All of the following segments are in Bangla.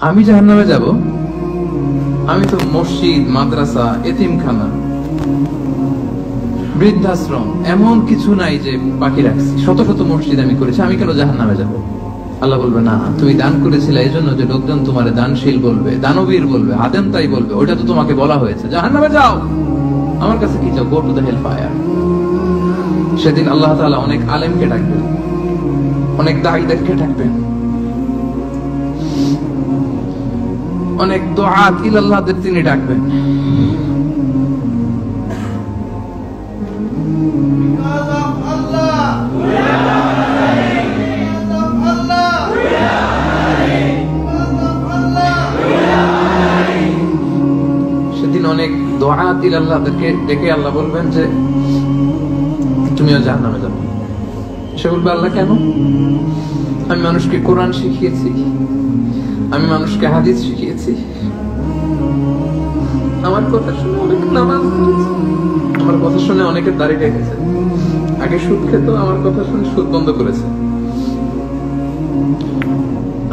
আমি জাহান্নামে যাব? আমি তো মসজিদ, মাদ্রাসা, এতিমখানা, বৃদ্ধাশ্রম এমন কিছু নাই যে বাকি রাখছি। শত শত মসজিদ আমি করেছি, আমি কেন জাহান্নামে যাব? আল্লাহ বলবে, না, তুমি দান করেছিলে এই জন্য যে লোকজন তোমার দানশীল বলবে, দানবীর বলবে, আদেম তাই বলবে। ওটা তো তোমাকে বলা হয়েছে, জাহান্নামে যাও। আমার কাছে কি চাও? Go to the hell fire. সেদিন আল্লাহ তাআলা অনেক আলেমকে ডাকবেন, অনেক দাঈদেরকে ডাকবেন, অনেক দুআত ইলাল্লাহদের তিনি ডাকবেন। সেদিন অনেক দুআত ইলাল্লাহদেরকে ডেকে আল্লাহ বলবেন যে তুমিও জাহান্নামে যাবে। সে বলবে, আল্লাহ কেন? আমি মানুষকে কোরআন শিখিয়েছি, আমি মানুষকে হাদিস শিখিয়েছি, আমার কথা শুনে অনেক নামাজ পড়েছে, আমার কথা শুনে অনেকের দাড়ি রেখেছে, আগে সুদ খেত, আমার কথা শুনে সুদ বন্ধ করেছে,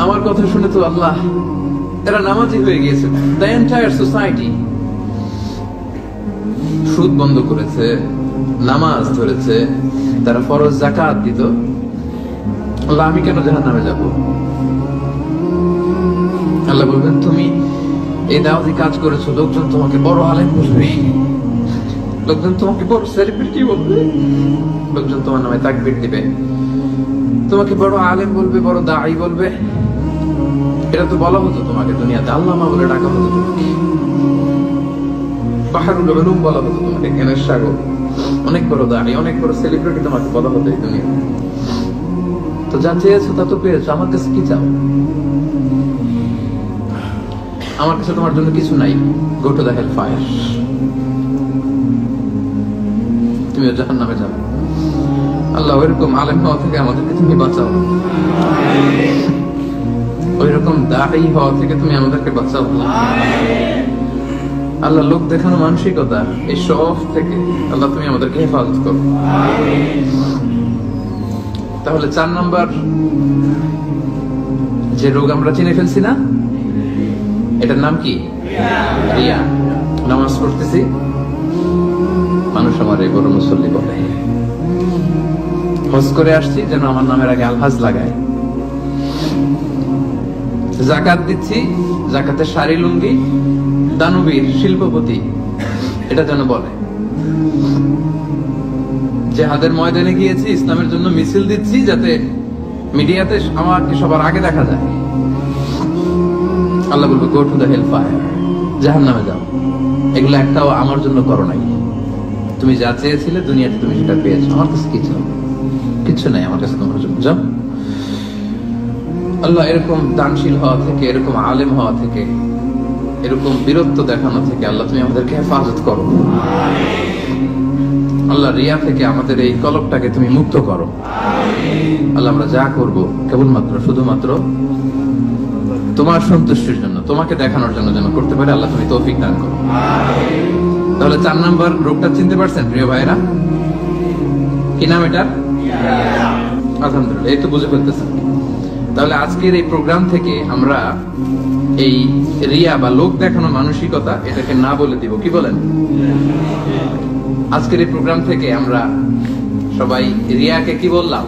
আমার কথা শুনে তো আল্লাহ এরা নামাজি হয়ে গিয়েছে। দ্য এন্টায়ার সোসাইটি সুদ বন্ধ করেছে, নামাজ ধরেছে, তারা ফরজ যাকাত দিত। আল্লাহ আমি কেন জাহান্নামে যাব? আল্লাহ বলবেন, তুমি এই দাওয়াতি কাজ করেছো, লোকজন তোমাকে বড় আলেম বলবে, লোকজন তোমাকে বড় সেলিব্রিটি বলবে, লোকজন তোমার নামে তাকবীর দিবে, তোমাকে বড় আলেম বলবে, বড় দাঈ বলবে। এটা তো বলা হতো তোমাকে দুনিয়াতে, আল্লামা বলে ডাকা হতো তোমাকে, বাহরুল উলুম বলা হতো তোমাকে, জ্ঞানের সাগর, অনেক বড় দাঈ, অনেক বড় সেলিব্রিটি তোমাকে বলা হতো এই দুনিয়াতে। তো যা চেয়েছো তা তো পেয়েছো, আমার কাছে কি চাও? আমার কাছে তোমার জন্য কিছু নাই। Go to the hell fire. তুমিও জাহান্নামে যাবে। আল্লাহ ওইরকম আলেম হওয়া থেকে আমাদেরকে তুমি বাঁচাও, ওইরকম দাঈ হওয়া থেকে তুমি আমাদেরকে বাঁচাও। আল্লাহ লোক দেখানো মানসিকতা, এই সব থেকে আল্লাহ তুমি আমাদেরকে হেফাজত করো। তাহলে 4 নাম্বার যে রোগ আমরা চিনে ফেলছি না, এটার নাম কি? রিয়া। নামাজ পড়তেছি, মানুষ আমার এই বড় মুসল্লি বলে, হজ করে আসছি যেন আমার নামের আগে আলহাজ লাগায়, যাকাত দিচ্ছি, যাকাতের শাড়ি লুঙ্গি, দানবীর, শিল্পপতি, এটা যেন বলে। জিহাদের ময়দানে গিয়েছি, ইসলামের জন্য মিছিল দিচ্ছি, যাতে মিডিয়াতে আমাকে সবার আগে দেখা যায়। আল্লাহ বলবে, go to the hell fire, জাহান্নামে যাও। এগুলো একটাও আমার জন্য করো নাই। তুমি যা চেয়েছিলে দুনিয়াতে তুমি সেটা পেয়েছো, আমার কাছে কি চাও? কিচ্ছু নাই আমার কাছে তোমার জন্য, যাও। আল্লাহ এরকম দানশীল হওয়া থেকে, এরকম আলেম হওয়া থেকে, এরকম বীরত্ব দেখানো থেকে আল্লাহ তুমি আমাদেরকে হেফাজত করো। আল্লাহ রিয়া থেকে আমাদের এই কলবটাকে তুমি মুক্ত করো। আল্লাহ আমরা যা করব কেবলমাত্র শুধুমাত্র তোমার সন্তুষ্টির জন্য, তোমাকে দেখানোর জন্য যেন করতে পারে। আল্লাহ তুমি তৌফিক দান করো। তাহলে 4 নাম্বার রোগটা চিনতে পারছেন প্রিয় ভাইরা? কি নাম এটা? আলহামদুলিল্লাহ, এই তো বুঝে ফেলতেছেন। তাহলে আজকের এই প্রোগ্রাম থেকে আমরা এই রিয়া বা লোক দেখানো মানসিকতা, এটাকে না বলে দিব। কি বলেন? আজকের এই প্রোগ্রাম থেকে আমরা সবাই রিয়াকে কি বললাম?